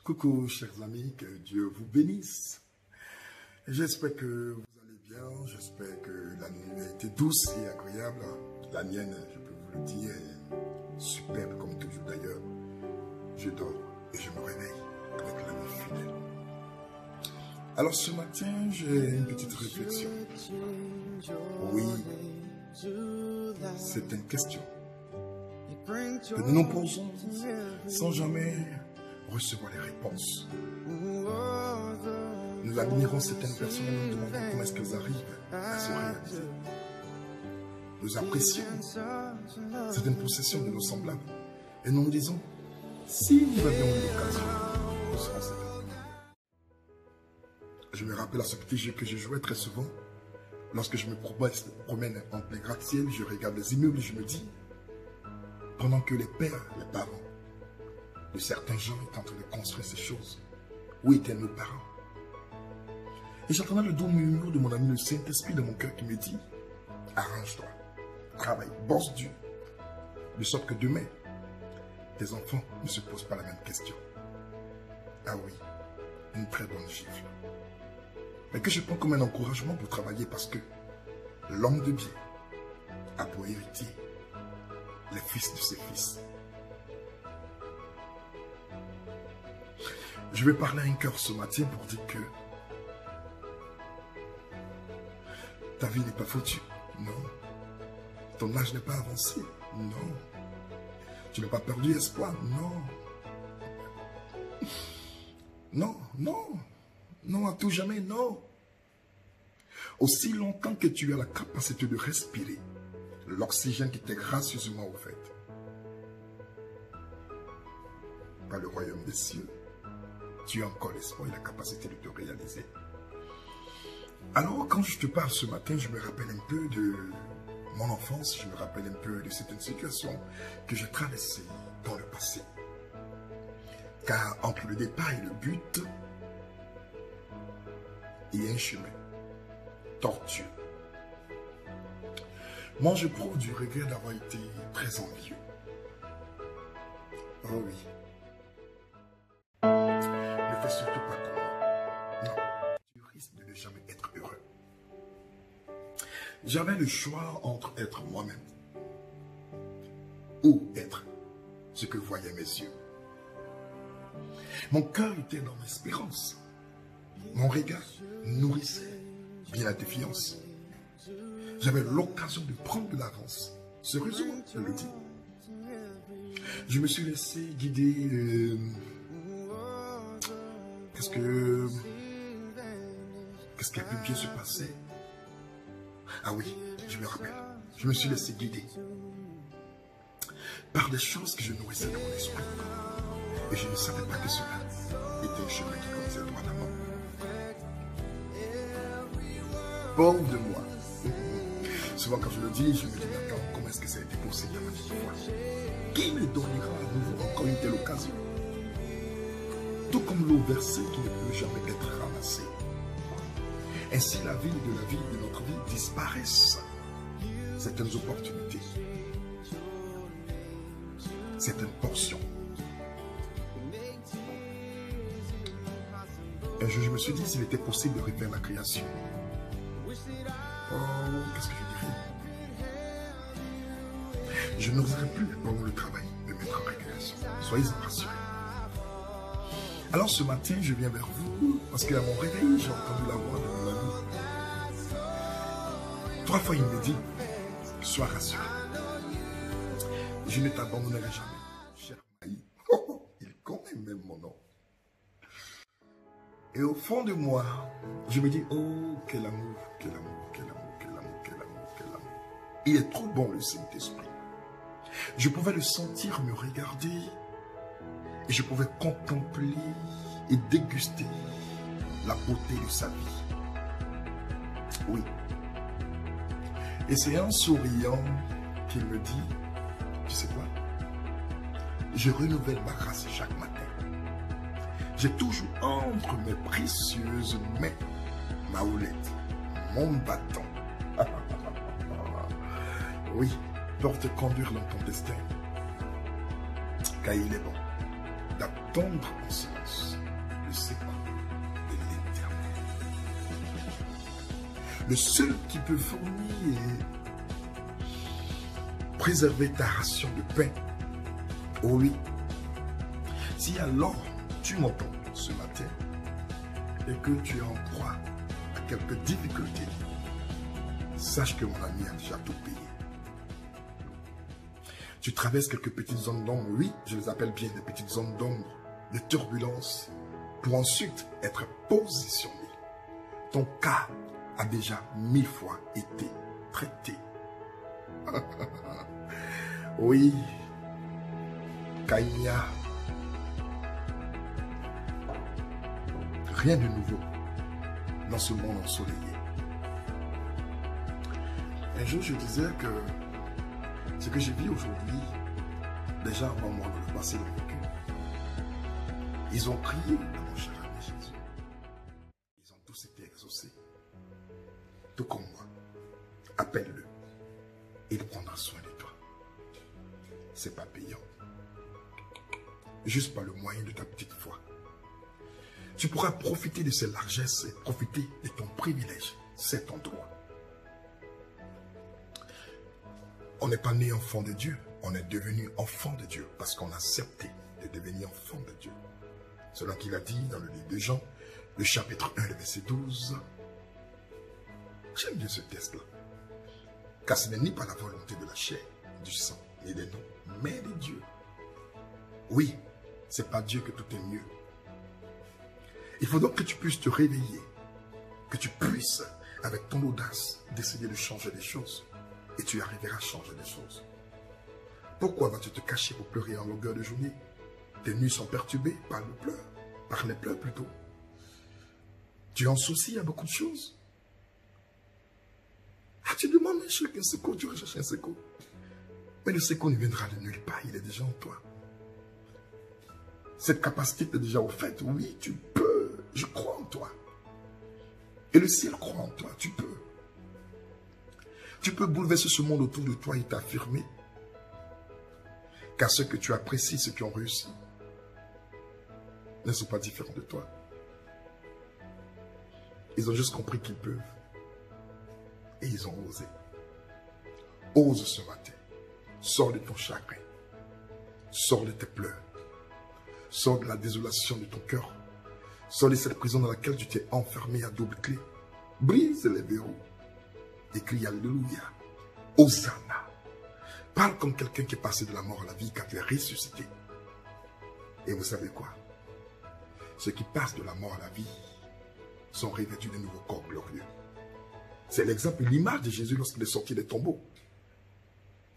Coucou chers amis, que Dieu vous bénisse. J'espère que vous allez bien, j'espère que la nuit a été douce et agréable. La mienne, je peux vous le dire, est superbe comme toujours d'ailleurs. Je dors et je me réveille avec la nuit fidèle. Alors ce matin, j'ai une petite réflexion. Oui, c'est une question que nous nous posons sans jamais recevoir les réponses. Nous admirons certaines personnes et nous demandons comment est-ce qu'elles arrivent à se réaliser. Nous apprécions certaines possessions de nos semblables et nous nous disons, si nous avions eu l'occasion, nous serons certains. Je me rappelle à ce petit jeu que je jouais très souvent. Lorsque je me promène en plein gratte-ciel, je regarde les immeubles et je me dis, pendant que les pères, les parents de certains gens étaient en train de construire ces choses, où étaient nos parents? Et j'entendais le doux murmure de mon ami le Saint-Esprit dans mon cœur qui me dit, arrange-toi, travaille, bosse dur, de sorte que demain, tes enfants ne se posent pas la même question. Ah oui, une très bonne gifle. Mais que je prends comme un encouragement pour travailler parce que l'homme de bien a pour héritier les fils de ses fils. Je vais parler à un cœur ce matin pour dire que ta vie n'est pas foutue, non. Ton âge n'est pas avancé, non. Tu n'as pas perdu espoir, non. Non, non, non, à tout jamais, non. Aussi longtemps que tu as la capacité de respirer l'oxygène qui t'est gracieusement offert par le royaume des cieux, tu as encore l'espoir et la capacité de te réaliser. Alors, quand je te parle ce matin, je me rappelle un peu de mon enfance, je me rappelle un peu de certaines situations que j'ai traversées dans le passé. Car entre le départ et le but, il y a un chemin tortueux. Moi, je prouve du regret d'avoir été très envieux. Oh oui. Ne fais surtout pas comme moi. Non, tu risques de ne jamais être heureux. J'avais le choix entre être moi-même ou être ce que voyaient mes yeux. Mon cœur était dans l'espérance. Mon regard nourrissait bien la défiance. J'avais l'occasion de prendre de l'avance. Sérieusement, je le dis. Je me suis laissé guider. Qu'est-ce qui a pu bien se passer? Ah oui, je me rappelle. Je me suis laissé guider par des choses que je nourrissais dans mon esprit. Et je ne savais pas que cela était un chemin qui conduisait droit à mort. Pauvre de moi. Souvent quand je le dis, je me dis, attends, comment est-ce que ça a été possible dans ma vie? Qui me donnera à nouveau encore une telle occasion? Tout comme l'eau versée qui ne peut jamais être ramassée. Ainsi la vie de notre vie disparaissent certaines opportunités, certaines portions. Un jour, je me suis dit s'il était possible de refaire la création. Oh, qu'est-ce que je dirais? Je n'oserais plus, pendant le travail, me mettre en récréation. Soyez-en rassurés. Alors ce matin, je viens vers vous, parce qu'à mon réveil, j'ai entendu la voix de mon ami. 3 fois, il me dit, sois rassuré. Je ne t'abandonnerai jamais, cher Maï. Oh, il connaît même mon nom. Et au fond de moi, je me dis, oh, quel amour, quel amour, quel amour, quel amour, quel amour, quel amour. Il est trop bon, le Saint-Esprit. Je pouvais le sentir me regarder et je pouvais contempler et déguster la beauté de sa vie. Oui. Et c'est en souriant qu'il me dit, tu sais quoi? Je renouvelle ma grâce chaque matin. J'ai toujours entre mes précieuses mains ma houlette, mon bâton. Oui, pour te conduire dans ton destin. Car il est bon d'attendre en silence le sécret de l'Éternel. Le seul qui peut fournir et préserver ta ration de pain, oui. Si alors tu m'entends ce matin et que tu es en proie à quelques difficultés, sache que mon ami a déjà tout payé. Tu traverses quelques petites zones d'ombre, oui, je les appelle bien des petites zones d'ombre, de turbulence, pour ensuite être positionné. Ton cas a déjà 1000 fois été traité. Oui, car il n'y a rien de nouveau dans ce monde ensoleillé. Un jour, je disais que ce que j'ai vu aujourd'hui, déjà avant moi dans le passé, dans le vécu, ils ont prié dans mon cher ami Jésus. Ils ont tous été exaucés. Tout comme moi. Appelle-le. Il prendra soin de toi. C'est pas payant. Juste par le moyen de ta petite foi. Tu pourras profiter de ses largesses et profiter de ton privilège. C'est ton droit. On n'est pas né enfant de Dieu. On est devenu enfant de Dieu parce qu'on a accepté de devenir enfant de Dieu. Cela qu'il a dit dans le livre de Jean, le chapitre 1, le verset 12. J'aime bien ce texte-là. Car ce n'est ni par la volonté de la chair, du sang, ni des noms, mais de Dieu. Oui, c'est par Dieu que tout est mieux. Il faut donc que tu puisses te réveiller, que tu puisses, avec ton audace, décider de changer les choses. Et tu arriveras à changer les choses. Pourquoi vas-tu te cacher pour pleurer en longueur de journée? Tes nuits sont perturbées par le pleur, par les pleurs plutôt. Tu en soucies à beaucoup de choses. Ah, tu demandes un secours, tu recherches un secours. Mais le secours ne viendra de nulle part, il est déjà en toi. Cette capacité est déjà au fait, oui, tu peux, je crois en toi. Et le ciel croit en toi, tu peux. Tu peux bouleverser ce monde autour de toi et t'affirmer. Car ceux que tu apprécies, ceux qui ont réussi, ne sont pas différents de toi. Ils ont juste compris qu'ils peuvent. Et ils ont osé. Ose ce matin. Sors de ton chagrin. Sors de tes pleurs. Sors de la désolation de ton cœur. Sors de cette prison dans laquelle tu t'es enfermé à double clé. Brise les verrous. Et crie Alléluia. Hosanna. Parle comme quelqu'un qui est passé de la mort à la vie, car tu es ressuscité. Et vous savez quoi? Ceux qui passent de la mort à la vie sont revêtus de nouveaux corps glorieux. C'est l'exemple, l'image de Jésus lorsqu'il est sorti des tombeaux.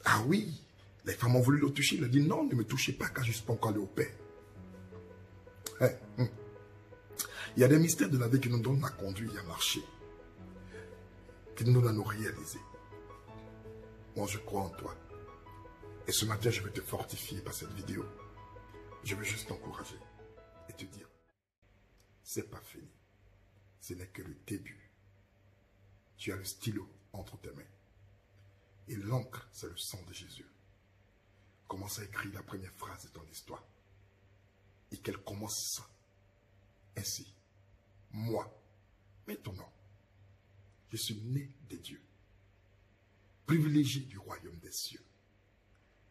Ah oui, les femmes ont voulu le toucher. Il a dit non, ne me touchez pas car je ne suis pas encore allé au Père. Il y a des mystères de la vie qui nous donnent à conduire et à marcher. Qui nous donnent à nous réaliser. Moi, je crois en toi. Et ce matin, je vais te fortifier par cette vidéo. Je veux juste t'encourager et te dire, c'est pas fini. Ce n'est que le début. Tu as le stylo entre tes mains. Et l'encre, c'est le sang de Jésus. Commence à écrire la première phrase de ton histoire. Et qu'elle commence ainsi. Moi, mets ton nom. Je suis né de Dieu. Privilégié du royaume des cieux.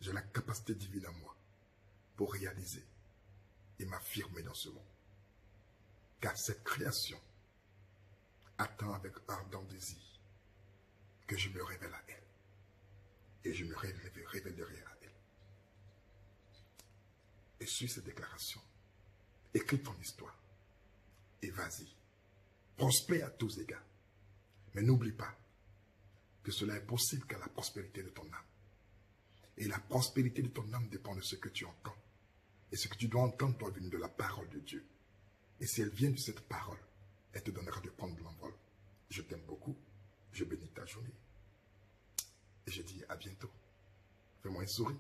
J'ai la capacité divine à moi pour réaliser et m'affirmer dans ce monde. Car cette création attend avec ardent désir que je me révèle à elle. Et je me révélerai à elle. Et suis cette déclaration. Écris ton histoire. Et vas-y. Prospère à tous égards. Mais n'oublie pas que cela est possible qu'à la prospérité de ton âme. Et la prospérité de ton âme dépend de ce que tu entends. Et ce que tu dois entendre doit venir de la parole de Dieu. Et si elle vient de cette parole, elle te donnera de prendre l'envol. Je t'aime beaucoup. Je bénis ta journée. Et je dis à bientôt. Fais-moi un sourire.